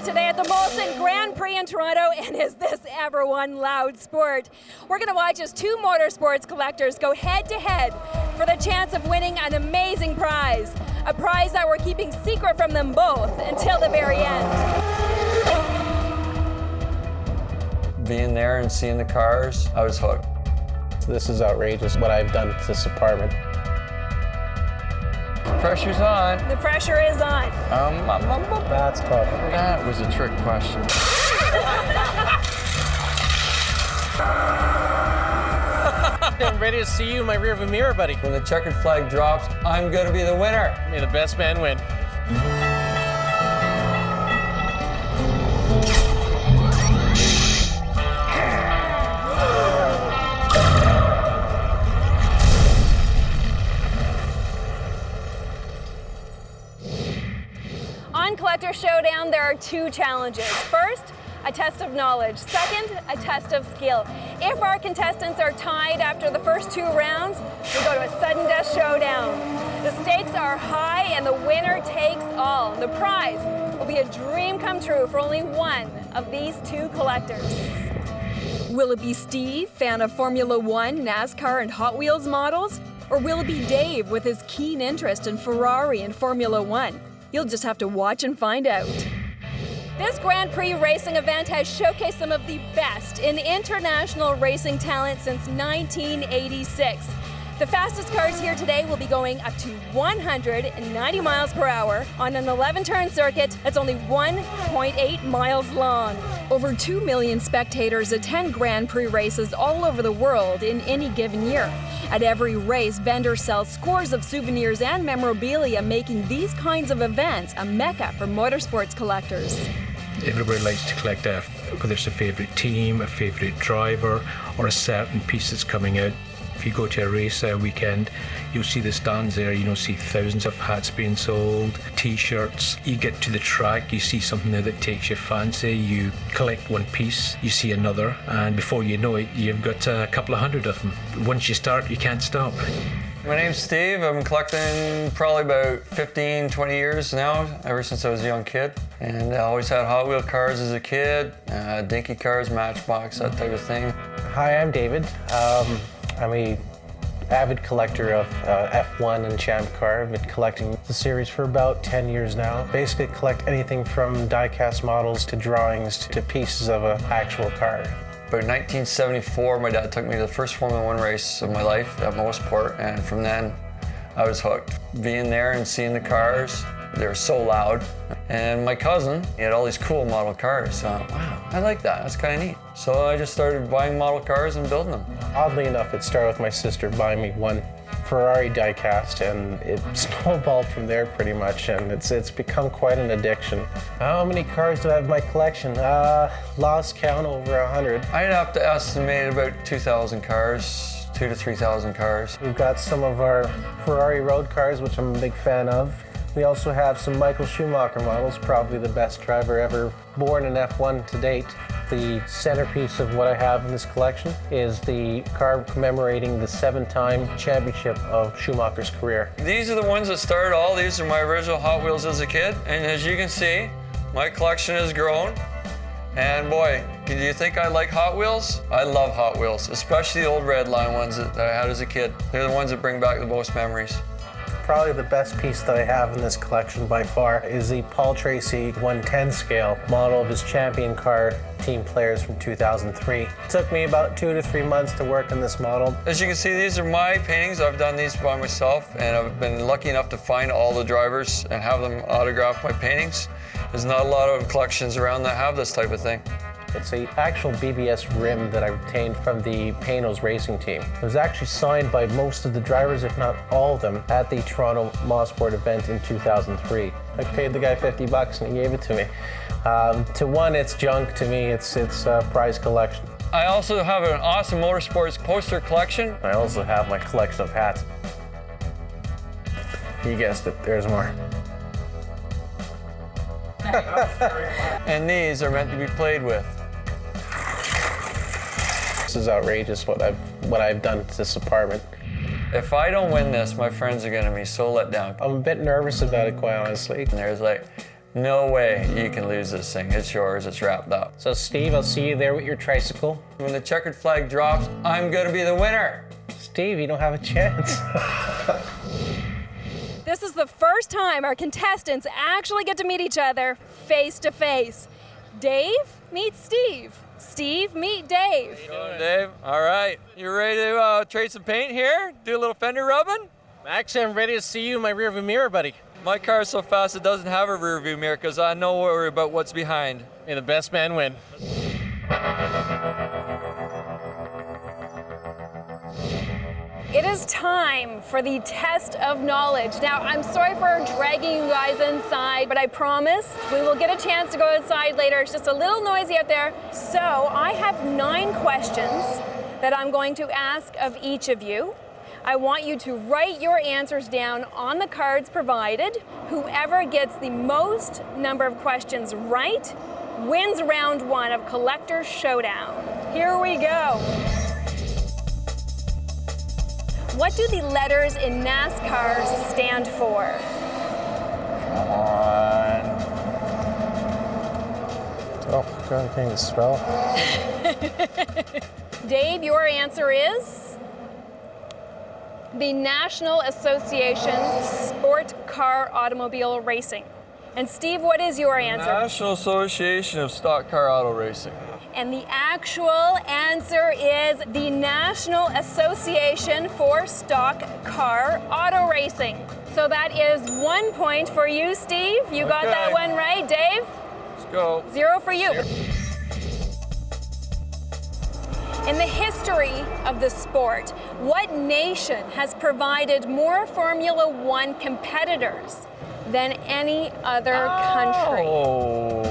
here today at the Molson Grand Prix in Toronto, and is this ever one loud sport? We're going to watch as two motorsports collectors go head-to-head for the chance of winning an amazing prize, a prize that we're keeping secret from them both until the very end. Being there and seeing the cars, I was hooked. This is outrageous what I've done to this apartment. Pressure's on. The pressure is on. That's tough. That was a trick question. I'm ready to see you in my rearview mirror, buddy. When the checkered flag drops, I'm gonna be the winner. May the best man win. On Collector Showdown, there are two challenges. First, a test of knowledge. Second, a test of skill. If our contestants are tied after the first two rounds, we go to a sudden death showdown. The stakes are high and the winner takes all. The prize will be a dream come true for only one of these two collectors. Will it be Steve, fan of Formula One, NASCAR, and Hot Wheels models? Or will it be Dave with his keen interest in Ferrari and Formula One? You'll just have to watch and find out. This Grand Prix racing event has showcased some of the best in international racing talent since 1986. The fastest cars here today will be going up to 190 miles per hour on an 11-turn circuit that's only 1.8 miles long. Over 2 million spectators attend Grand Prix races all over the world in any given year. At every race, vendors sell scores of souvenirs and memorabilia, making these kinds of events a mecca for motorsports collectors. Everybody likes to collect whether it's a favourite team, a favourite driver, or a certain piece that's coming out. If you go to a race weekend, you'll see the stands there, see thousands of hats being sold, t-shirts. You get to the track, you see something there that takes your fancy, you collect one piece, you see another, and before you know it, you've got a couple of hundred of them. Once you start, you can't stop. My name's Steve. I've been collecting probably about 15, 20 years now, ever since I was a young kid. And I always had Hot Wheel cars as a kid, dinky cars, Matchbox, that type of thing. Hi, I'm David. I'm a avid collector of F1 and Champ car. I've been collecting the series for about 10 years now. Basically collect anything from die-cast models to drawings to pieces of an actual car. About 1974, my dad took me to the first Formula One race of my life at Mosport, and from then I was hooked. Being there and seeing the cars, they were so loud. And my cousin, he had all these cool model cars. So, wow, I like that, that's kind of neat. So I just started buying model cars and building them. Oddly enough, it started with my sister buying me one Ferrari die-cast, and it snowballed from there pretty much, and it's become quite an addiction. How many cars do I have in my collection? Lost count, over 100. I'd have to estimate about 2,000 cars, 2,000 to 3,000 cars. We've got some of our Ferrari road cars, which I'm a big fan of. We also have some Michael Schumacher models, probably the best driver ever born in F1 to date. The centerpiece of what I have in this collection is the car commemorating the 7-time championship of Schumacher's career. These are the ones that started all. These are my original Hot Wheels as a kid. And as you can see, my collection has grown. And boy, do you think I like Hot Wheels? I love Hot Wheels, especially the old red line ones that I had as a kid. They're the ones that bring back the most memories. Probably the best piece that I have in this collection by far is the Paul Tracy 110 scale model of his champion car team players from 2003. It took me about 2 to 3 months to work on this model. As you can see, these are my paintings. I've done these by myself, and I've been lucky enough to find all the drivers and have them autograph my paintings. There's not a lot of collections around that have this type of thing. It's an actual BBS rim that I retained from the Panos racing team. It was actually signed by most of the drivers, if not all of them, at the Toronto Mosport event in 2003. I paid the guy $50 and he gave it to me. To one, it's junk. To me, it's a prize collection. I also have an awesome motorsports poster collection. I also have my collection of hats. You guessed it, there's more. And these are meant to be played with. This is outrageous what I've done to this apartment. If I don't win this, my friends are gonna be so let down. I'm a bit nervous about it, quite honestly. And there's like No way you can lose this thing. It's yours. It's wrapped up. So Steve, I'll see you there with your tricycle. When the checkered flag drops, I'm gonna be the winner. Steve, you don't have a chance. This is the first time our contestants actually get to meet each other face to face. Dave meets Steve. Steve, meet Dave. How you doing, Dave? All right. You ready to trade some paint here? Do a little fender rubbing? Actually, I'm ready to see you in my rearview mirror, buddy. My car is so fast it doesn't have a rear view mirror because I know worry about what's behind. May the best man win. It is time for the test of knowledge. Now, I'm sorry for dragging you guys inside, but I promise we will get a chance to go outside later. It's just a little noisy out there. So I have 9 questions that I'm going to ask of each of you. I want you to write your answers down on the cards provided. Whoever gets the most number of questions right wins round 1 of Collector's Showdown. Here we go. What do the letters in NASCAR stand for? Come on. Oh, God, I can't even spell. Dave, your answer is the National Association Sport Car Automobile Racing. And Steve, what is your answer? National Association of Stock Car Auto Racing. And the actual answer is the National Association for Stock Car Auto Racing. So that is 1 point for you, Steve. You got that one right. Dave? Let's go. 0 for you. In the history of the sport, what nation has provided more Formula One competitors than any other country? Oh.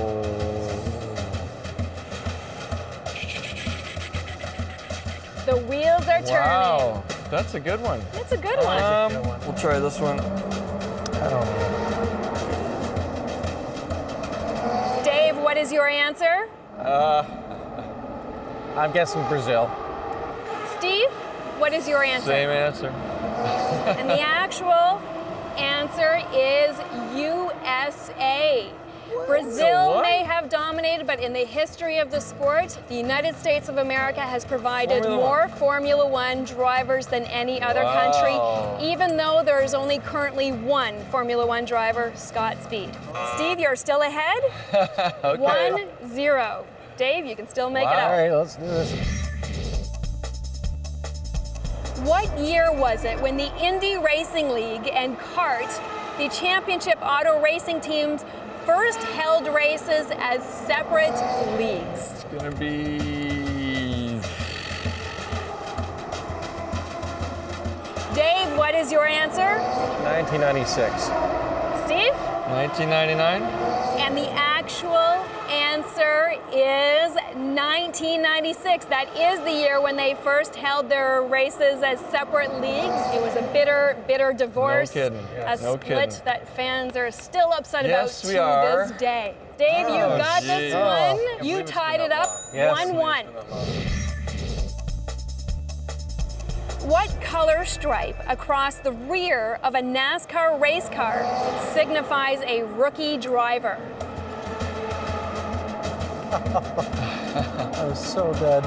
The wheels are turning. Wow. That's a good one. It's a good one. We'll try this one. I don't know. Dave, what is your answer? I'm guessing Brazil. Steve, what is your answer? Same answer. And the actual answer is USA. Brazil what? may have dominated, but in the history of the sport, the United States of America has provided Formula more One. Formula One drivers than any other Wow. country, even though there is only currently 1 Formula One driver, Scott Speed. Steve, you're still ahead. Okay. 1-0. Dave, you can still make it All up. right, let's do this. What year was it when the Indy Racing League and CART, the championship auto racing teams, first held races as separate leagues? It's gonna be Dave, what is your answer? 1996. Steve? 1999. And the actual answer is 1996. That is the year when they first held their races as separate leagues. It was a bitter, bitter divorce. No kidding. A No split kidding. that fans are still upset Yes, about we to are. this day. Dave, you Oh, got this gee. one. You tied it up Yes. 1-1. What color stripe across the rear of a NASCAR race car signifies a rookie driver? I was so dead.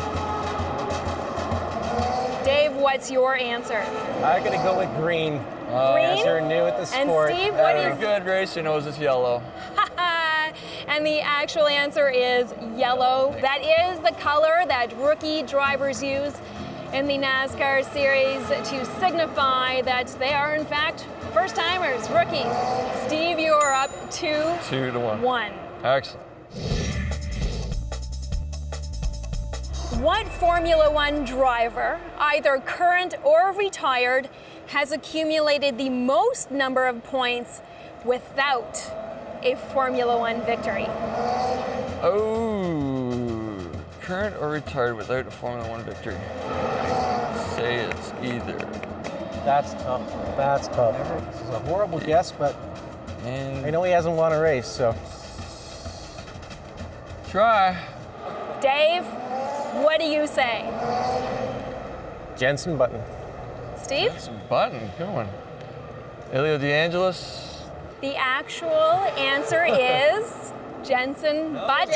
Dave, what's your answer? I'm gonna go with green. Green? You're new at the And sport. Steve, what Very is? good racer knows it's yellow. And the actual answer is yellow. That is the color that rookie drivers use in the NASCAR series to signify that they are, in fact, first-timers, rookies. Steve, you are up 2-1. Excellent. What Formula One driver, either current or retired, has accumulated the most number of points without a Formula One victory? Oh, current or retired without a Formula One victory? Say it's either. That's tough. That's tough. This is a horrible guess, but And I know he hasn't won a race, so. try. Dave, what do you say? Jenson Button. Steve? Some Button, good one. Elio DeAngelis. The actual answer is Jenson Button.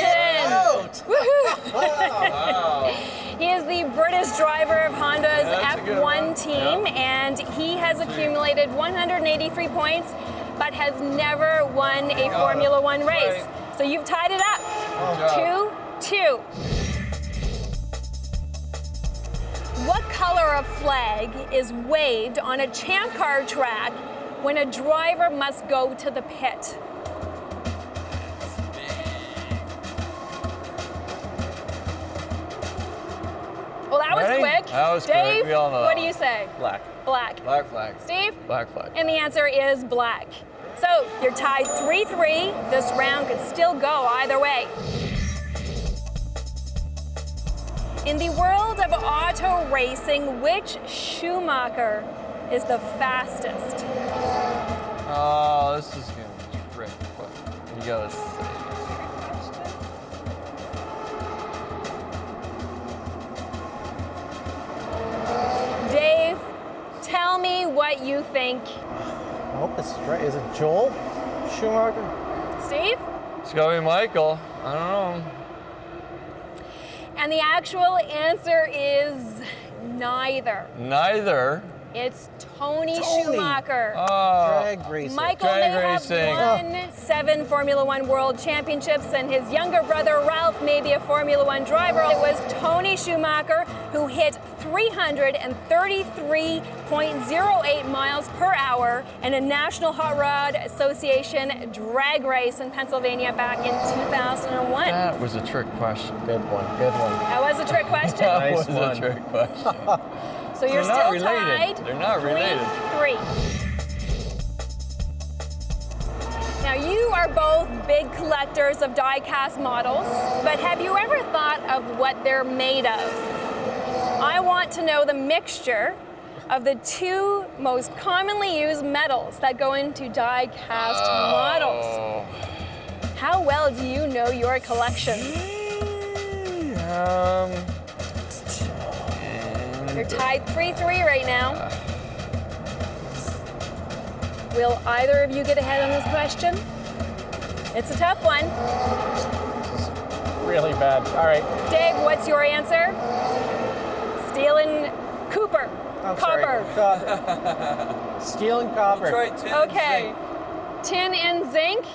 Woohoo! He is the British driver of Honda's F1 team, and he has accumulated 183 points, but has never won a Formula One race. So you've tied it up, 2-2. What color of flag is waved on a champ car track when a driver must go to the pit? Well, that was quick. That was Dave, quick. We all know what that do you say? Black. Black. Black flag. Steve? Black flag. And the answer is black. So you're tied 3-3. This round could still go either way. In the world of auto racing, which Schumacher is the fastest? Oh, this is gonna be trick, but you gotta say. Dave, tell me what you think. I hope this is right. Is it Joel Schumacher? Steve? It's gotta be Michael. I don't know. And the actual answer is neither. Neither. It's Tony Schumacher. Oh. Drag racing. Michael Drag may racing. have won 7 Formula One World Championships, and his younger brother Ralph may be a Formula One driver. It was Tony Schumacher who hit 333.08 miles per hour in a National Hot Rod Association drag race in Pennsylvania back in 2001. That was a trick question. Good one. Good one. That was a trick question. That Nice was one. a trick question. So you're They're not still related. tied. They're not related. 3-3. Now you are both big collectors of die-cast models, but have you ever thought of what they're made of? I want to know the mixture of the 2 most commonly used metals that go into die-cast models. How well do you know your collections? You're tied 3-3 right now. Will either of you get ahead on this question? It's a tough one. Really bad. All right. Dave, what's your answer? Steel and Cooper. Copper. Copper. Steel and copper. Okay. Tin and zinc.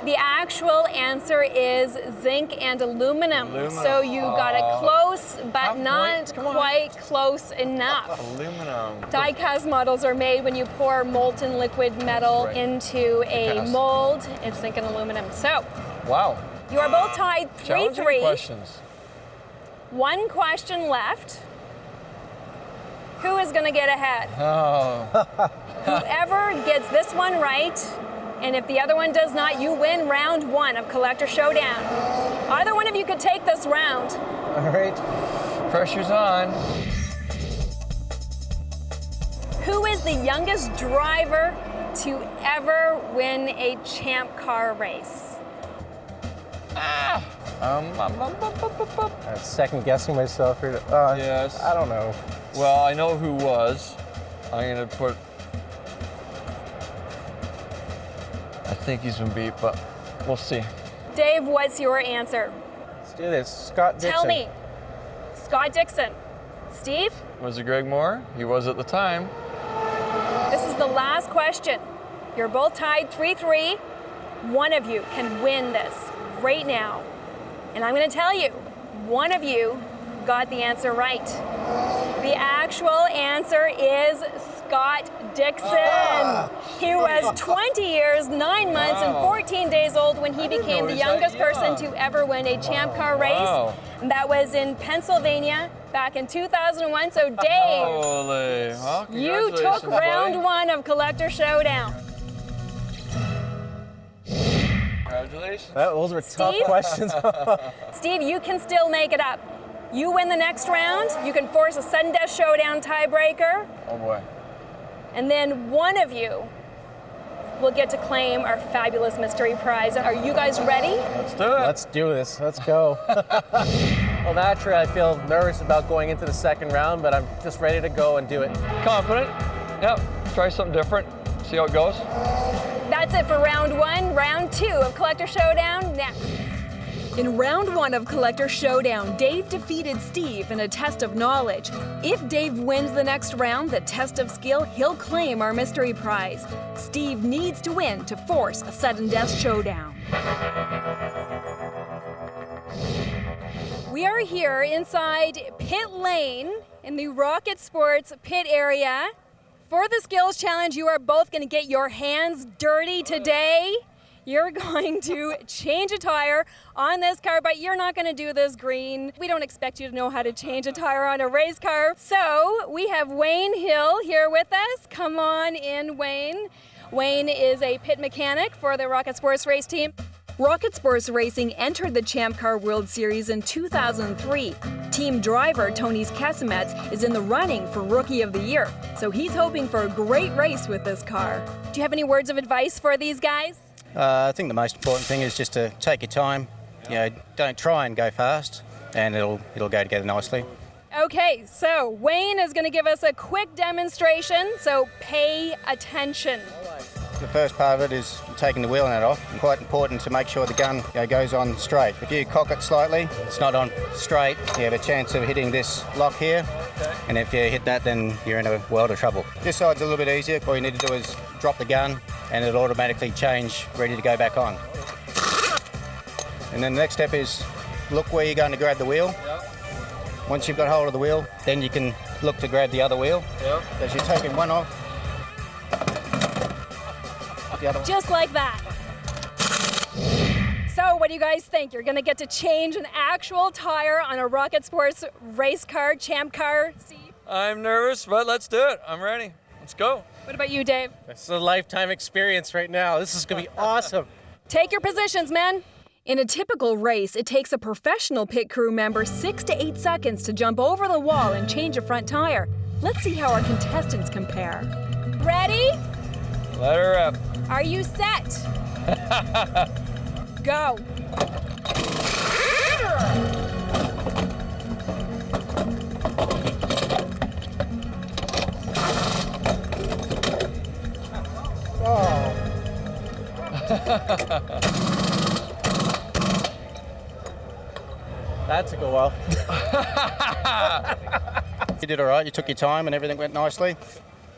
The actual answer is zinc and aluminum. So you got it close, but not quite close enough. Aluminum. Die-cast models are made when you pour molten liquid metal into a mold. It's zinc and aluminum. So Wow. you are both tied Challenging 3-3. questions. 1 question left. Who is going to get ahead? Oh. Whoever gets this one right, and if the other one does not, you win round 1 of Collector Showdown. Either one of you could take this round. All right. Pressure's on. Who is the youngest driver to ever win a champ car race? I'm second guessing myself here. Yes. I don't know. Well, I know who was. I'm gonna put. I think he's been beat, but we'll see. Dave, what's your answer? Let's do this. Scott Dixon. Tell me. Scott Dixon. Steve? Was it Greg Moore? He was at the time. This is the last question. You're both tied 3-3. One of you can win this right now. And I'm going to tell you, one of you got the answer right. The actual answer is Scott Dixon. He was 20 years, 9 months, and 14 days old when he became the youngest person to ever win a champ car race. And that was in Pennsylvania back in 2001. So Dave, Holy. Well, you took congratulations, round buddy. 1 of Collector Showdown. Congratulations. Those were tough Steve? questions. Steve, you can still make it up. You win the next round, you can force a sudden death showdown tiebreaker, Oh boy. and then one of you will get to claim our fabulous mystery prize. Are you guys ready? Let's do it. Let's do this. Let's go. Well, naturally, I feel nervous about going into the second round, but I'm just ready to go and do it. Confident. Yep. Try something different. See how it goes. That's That's it for round one. Round two of Collector Showdown next. In round one of Collector Showdown, Dave defeated Steve in a test of knowledge. If Dave wins the next round, the test of skill, he'll claim our mystery prize. Steve needs to win to force a sudden death showdown. We are here inside pit lane in the Rocket Sports pit area. For the skills challenge, you are both going to get your hands dirty today. You're going to change a tire on this car, but you're not going to do this green. We don't expect you to know how to change a tire on a race car. So we have Wayne Hill here with us. Come on in, Wayne. Wayne is a pit mechanic for the Rocket Sports race team. Rocket Sports Racing entered the Champ Car World Series in 2003. Team driver Tony Casamets is in the running for Rookie of the Year, so he's hoping for a great race with this car. Do you have any words of advice for these guys? I think the most important thing is just to take your time. You know, don't try and go fast, and it'll go together nicely. Okay, so Wayne is going to give us a quick demonstration, so pay attention. The first part of it is taking the wheel nut off. It's quite important to make sure the gun goes on straight. If you cock it slightly, it's not on straight, you have a chance of hitting this lock here. And if you hit that, then you're in a world of trouble. This side's a little bit easier. All you need to do is drop the gun and it'll automatically change, ready to go back on. And then the next step is look where you're going to grab the wheel. Once you've got hold of the wheel, then you can look to grab the other wheel. As you're taking one off, the other one. Just like that. So what do you guys think? You're going to get to change an actual tire on a Rocket Sports race car, Champ car, Steve? I'm nervous, but let's do it. I'm ready. Let's go. What about you, Dave? This is a lifetime experience right now. This is going to be awesome. Take your positions, men. In a typical race, it takes a professional pit crew member 6 to 8 seconds to jump over the wall and change a front tire. Let's see how our contestants compare. Ready? Let her rip. Are you set? Go. That's a go well. You did all right. You took your time and everything went nicely. A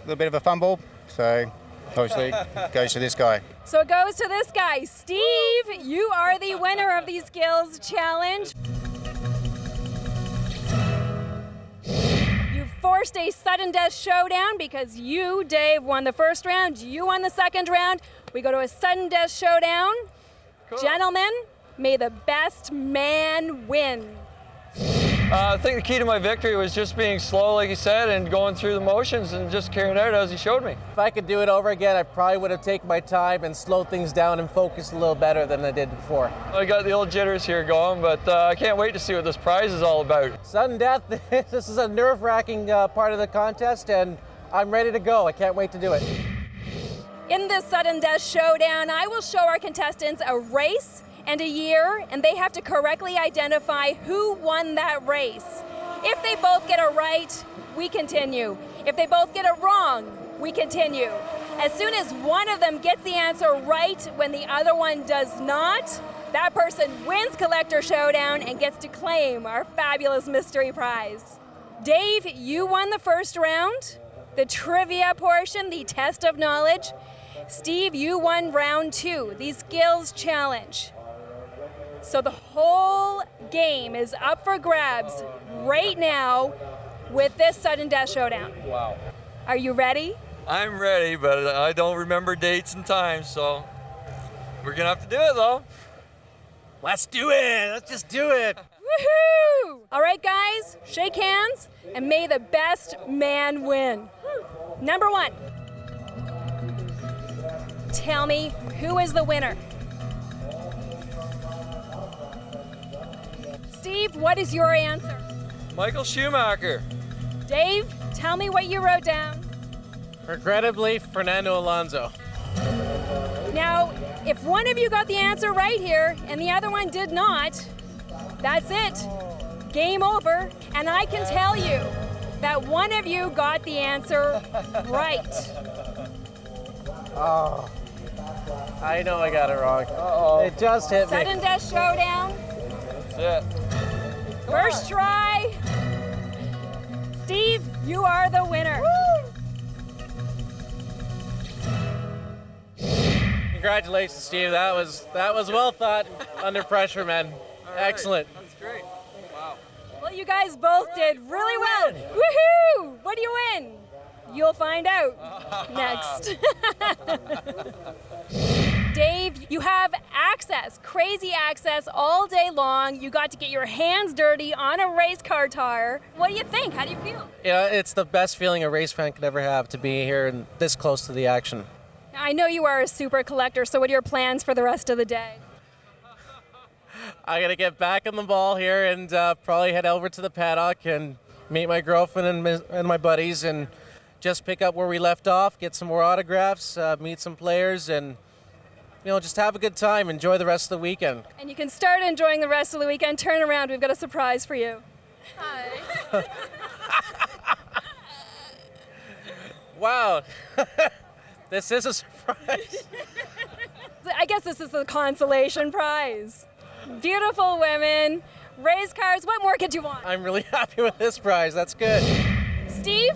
little bit of a fumble, so obviously it goes to this guy. So it goes to this guy. Steve, you are the winner of the skills challenge. You forced a sudden death showdown because you, Dave, won the first round. You won the second round. We go to a sudden death showdown. Cool. Gentlemen, may the best man win. I think the key to my victory was just being slow, like he said, and going through the motions and just carrying it out as he showed me. If I could do it over again, I probably would have taken my time and slowed things down and focused a little better than I did before. I got the old jitters here going, but I can't wait to see what this prize is all about. Sudden death, this is a nerve-wracking part of the contest, and I'm ready to go. I can't wait to do it. In this sudden death showdown, I will show our contestants a race and a year, and they have to correctly identify who won that race. If they both get it right, we continue. If they both get it wrong, we continue. As soon as one of them gets the answer right when the other one does not, that person wins Collector Showdown and gets to claim our fabulous mystery prize. Dave, you won the first round, the trivia portion, the test of knowledge. Steve, you won round 2, the skills challenge. So the whole game is up for grabs right now with this sudden death showdown. Wow. Are you ready? I'm ready, but I don't remember dates and times, so we're gonna have to do it though. Let's do it. Let's just do it. Woohoo! All right, guys, shake hands and may the best man win. Number 1. Tell me, who is the winner? Steve, what is your answer? Michael Schumacher. Dave, tell me what you wrote down. Regrettably, Fernando Alonso. Now, if one of you got the answer right here and the other one did not, that's it. Game over. And I can tell you that one of you got the answer right. Oh. I know I got it wrong. Uh-oh. It just hit me. Sudden death showdown. That's it. First try. Steve, you are the winner. Congratulations, Steve. That was well thought under pressure, man. Excellent. That's great. Wow. Well, you guys both did really well. Woohoo! What do you win? You'll find out next. Dave, you have access, crazy access all day long. You got to get your hands dirty on a race car tire. What do you think? How do you feel? Yeah, it's the best feeling a race fan could ever have to be here and this close to the action. I know you are a super collector, so what are your plans for the rest of the day? I gotta get back on the ball here and probably head over to the paddock and meet my girlfriend and my buddies and just pick up where we left off, get some more autographs, meet some players, and just have a good time, enjoy the rest of the weekend. And you can start enjoying the rest of the weekend. Turn around, we've got a surprise for you. Hi. Wow, this is a surprise. I guess this is the consolation prize. Beautiful women, race cars, what more could you want? I'm really happy with this prize, that's good. Steve,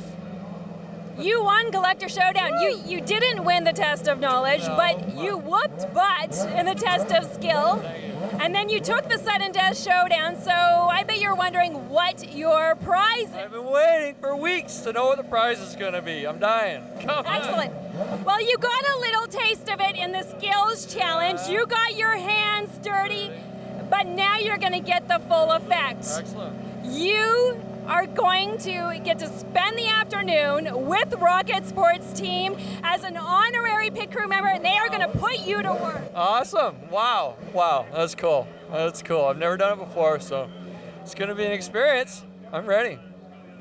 you won Collector Showdown. You didn't win the test of knowledge, but you whooped butt in the test of skill. And then you took the sudden death showdown, so I bet you're wondering what your prize is. I've been waiting for weeks to know what the prize is going to be. I'm dying. Come on. Excellent. Well, you got a little taste of it in the skills challenge. You got your hands dirty, but now you're going to get the full effect. Excellent. You are going to get to spend the afternoon with Rocket Sports Team as an honorary pit crew member, and they are going to put you to work. Awesome. Wow. Wow. That's cool. That's cool. I've never done it before, so it's going to be an experience. I'm ready.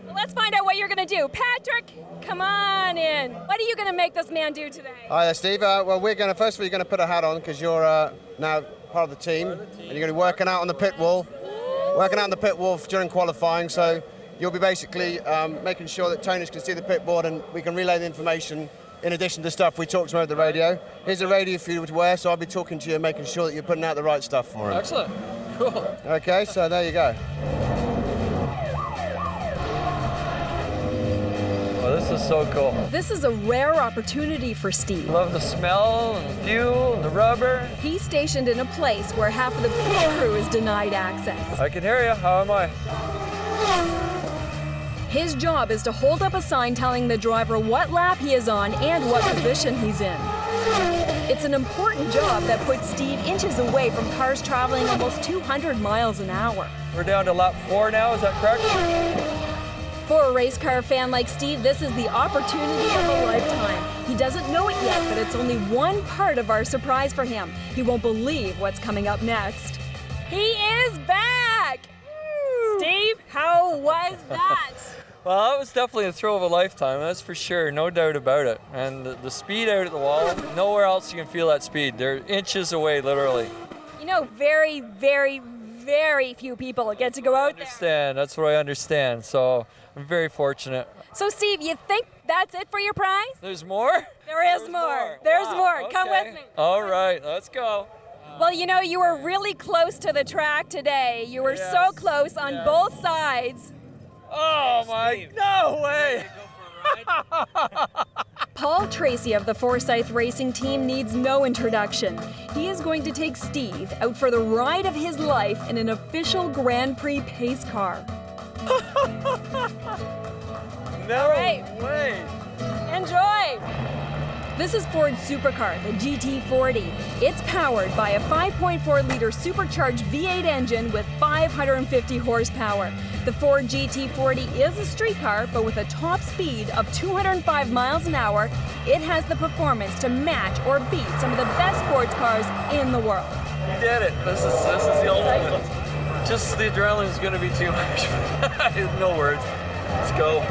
Well, let's find out what you're going to do. Patrick, come on in. What are you going to make this man do today? Hi there, Steve. Well, first of all, you're going to put a hat on because you're now part of the team, and you're going to be working out on the pit wall, during qualifying. So you'll be basically making sure that Tony's can see the pit board and we can relay the information in addition to stuff we talked about at the radio. Here's a radio for you to wear, so I'll be talking to you and making sure that you're putting out the right stuff for him. Excellent. Cool. Okay, so there you go. Well, this is so cool. This is a rare opportunity for Steve. Love the smell and the fuel and the rubber. He's stationed in a place where half of the pit crew is denied access. I can hear you. How am I? His job is to hold up a sign telling the driver what lap he is on and what position he's in. It's an important job that puts Steve inches away from cars traveling almost 200 miles an hour. We're down to lap 4 now, is that correct? For a race car fan like Steve, this is the opportunity of a lifetime. He doesn't know it yet, but it's only one part of our surprise for him. He won't believe what's coming up next. He is back! Steve, how was that? Well, that was definitely a thrill of a lifetime, that's for sure, no doubt about it. And the speed out at the wall, nowhere else you can feel that speed. They're inches away, literally. You know, very, very, very few people get to go out there. That's what I understand, so I'm very fortunate. So, Steve, you think that's it for your prize? There's more? There is more. There's Wow, more. okay. Come with me. All right, let's go. Well, you know, you were really close to the track today. You were so close on both sides. Oh my, no way! Paul Tracy of the Forsyth Racing Team needs no introduction. He is going to take Steve out for the ride of his life in an official Grand Prix pace car. No right. way! Enjoy! This is Ford's supercar, the GT40. It's powered by a 5.4-liter supercharged V8 engine with 550 horsepower. The Ford GT40 is a street car, but with a top speed of 205 miles an hour, it has the performance to match or beat some of the best sports cars in the world. You did it. This is the ultimate. Just the adrenaline is going to be too much. No words. Let's go.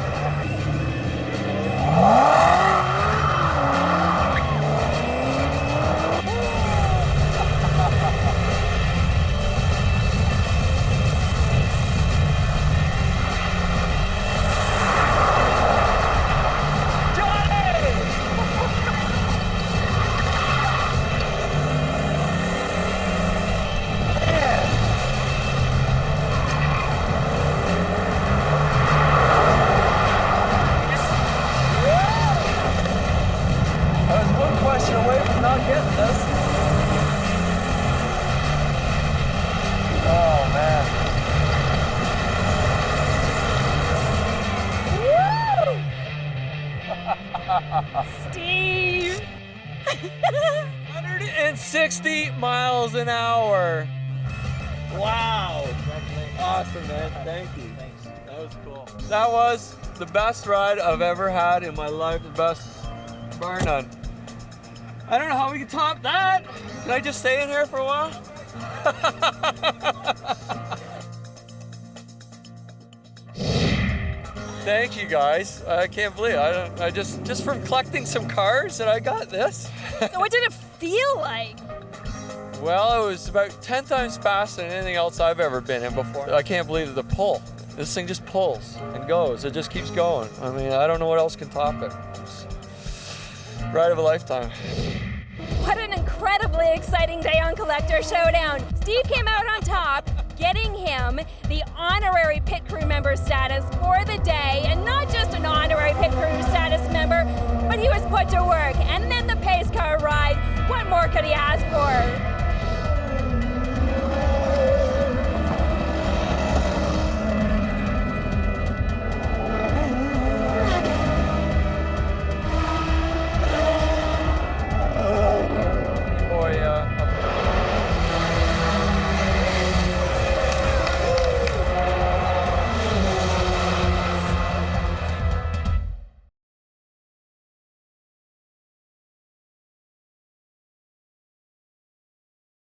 miles an hour. Wow. Awesome, man. Thank you. Thanks. That was cool. That was the best ride I've ever had in my life. The best, bar none. I don't know how we can top that. Can I just stay in here for a while? Thank you guys. I can't believe it. I just from collecting some cars that I got this. So what did it feel like? Well, it was about 10 times faster than anything else I've ever been in before. I can't believe the pull. This thing just pulls and goes. It just keeps going. I mean, I don't know what else can top it. It's a ride of a lifetime. What an incredibly exciting day on Collector Showdown. Steve came out on top, getting him the honorary pit crew member status for the day, and not just an honorary pit crew status member, but he was put to work. And then the pace car ride. What more could he ask for?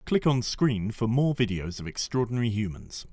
Click on screen for more videos of extraordinary humans.